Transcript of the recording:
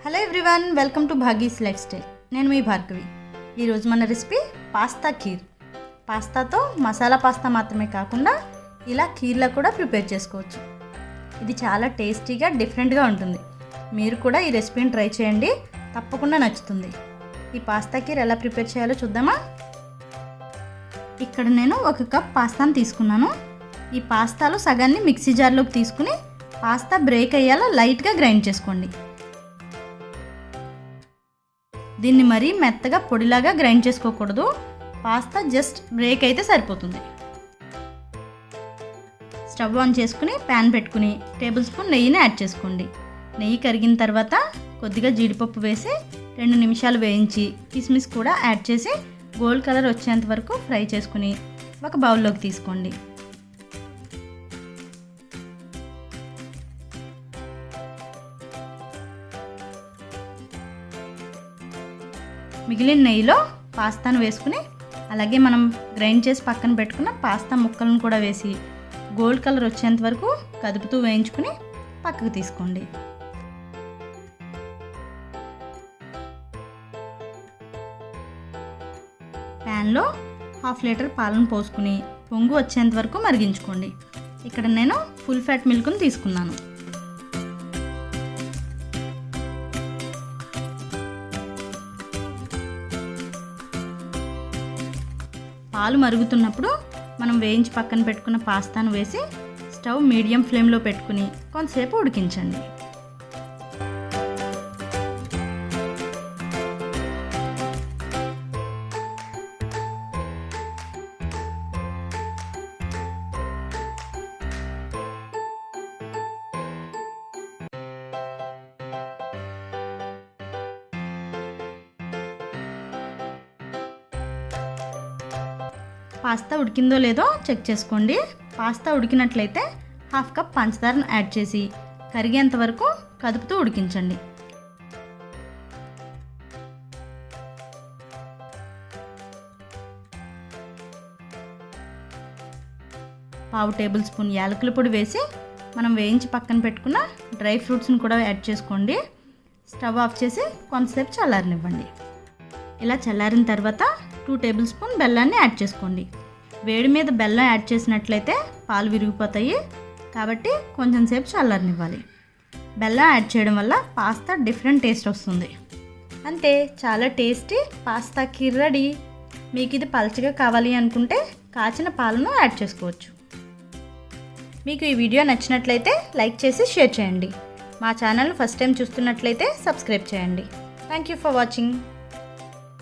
Hello everyone, welcome to Bhagi's life style. నేను మీ భార్గవి. ఈరోజు మన రెసిపీ పాస్తా ఖీర్. పాస్తాతో మసాలా పాస్తా మాత్రమే కాకుండా ఇలా ఖీర్లా కూడా ప్రిపేర్ చేసుకోవచ్చు. ఇది చాలా టేస్టీగా డిఫరెంట్గా ఉంటుంది. మీరు కూడా ఈ రెసిపీని ట్రై చేయండి, తప్పకుండా నచ్చుతుంది. ఈ పాస్తా ఖీర్ ఎలా ప్రిపేర్ చేయాలో చూద్దామా? ఇక్కడ నేను 1 కప్ పాస్తాను తీసుకున్నాను. ఈ పాస్తాలో సగాన్ని మిక్సీ జార్లోకి తీసుకుని పాస్తా బ్రేక్ అయ్యేలా లైట్గా గ్రైండ్ చేసుకోండి. దీన్ని మరీ మెత్తగా పొడిలాగా గ్రైండ్ చేసుకోకూడదు. పాస్తా జస్ట్ బ్రేక్ అయితే సరిపోతుంది. స్టవ్ ఆన్ చేసుకుని ప్యాన్ పెట్టుకుని టేబుల్ స్పూన్ నెయ్యిని యాడ్ చేసుకోండి. నెయ్యి కరిగిన తర్వాత కొద్దిగా జీడిపప్పు వేసి 2 నిమిషాలు వేయించి కిస్మిస్ కూడా యాడ్ చేసి గోల్డ్ కలర్ వచ్చేంత వరకు ఫ్రై చేసుకుని ఒక బౌల్లోకి తీసుకోండి. మిగిలిన నెయ్యిలో పాస్తాను వేసుకుని అలాగే మనం గ్రైండ్ చేసి పక్కన పెట్టుకున్న పాస్తా ముక్కలను కూడా వేసి గోల్డ్ కలర్ వచ్చేంత వరకు కదుపుతూ వేయించుకుని పక్కకు తీసుకోండి. ప్యాన్లో 1/2 లీటర్ పాలను పోసుకుని పొంగు వచ్చేంత వరకు మరిగించుకోండి. ఇక్కడ నేను ఫుల్ ఫ్యాట్ మిల్క్ను తీసుకున్నాను. పాలు మరుగుతున్నప్పుడు మనం వేయించి పక్కన పెట్టుకున్న పాస్తాను వేసి స్టవ్ మీడియం ఫ్లేమ్లో పెట్టుకుని కొంతసేపు ఉడికించండి. పాస్తా ఉడికిందో లేదో చెక్ చేసుకోండి. పాస్తా ఉడికినట్లయితే 1/2 కప్ పంచదారను యాడ్ చేసి కరిగేంత వరకు కదుపుతూ ఉడికించండి. పావు టేబుల్ స్పూన్ యాలకుల పొడి వేసి మనం వేయించి పక్కన పెట్టుకున్న డ్రై ఫ్రూట్స్ని కూడా యాడ్ చేసుకోండి. స్టవ్ ఆఫ్ చేసి కొంతసేపు చల్లారనివ్వండి. ఇలా చల్లారిన తర్వాత 2 టేబుల్ స్పూన్ బెల్లాన్ని యాడ్ చేసుకోండి. వేడి మీద బెల్లం యాడ్ చేసినట్లయితే పాలు విరిగిపోతాయి, కాబట్టి కొంచెం సేపు చల్లారనివ్వాలి. బెల్లం యాడ్ చేయడం వల్ల పాస్తా డిఫరెంట్ టేస్ట్ వస్తుంది. అంతే, చాలా టేస్టీ పాస్తా ఖీర్ రెడీ. మీకు ఇది పలచగా కావాలి అనుకుంటే కాచిన పాలను యాడ్ చేసుకోవచ్చు. మీకు ఈ వీడియో నచ్చినట్లయితే లైక్ చేసి షేర్ చేయండి. మా ఛానల్ ఫస్ట్ టైం చూస్తున్నట్లయితే సబ్స్క్రైబ్ చేయండి. Thank you for watching.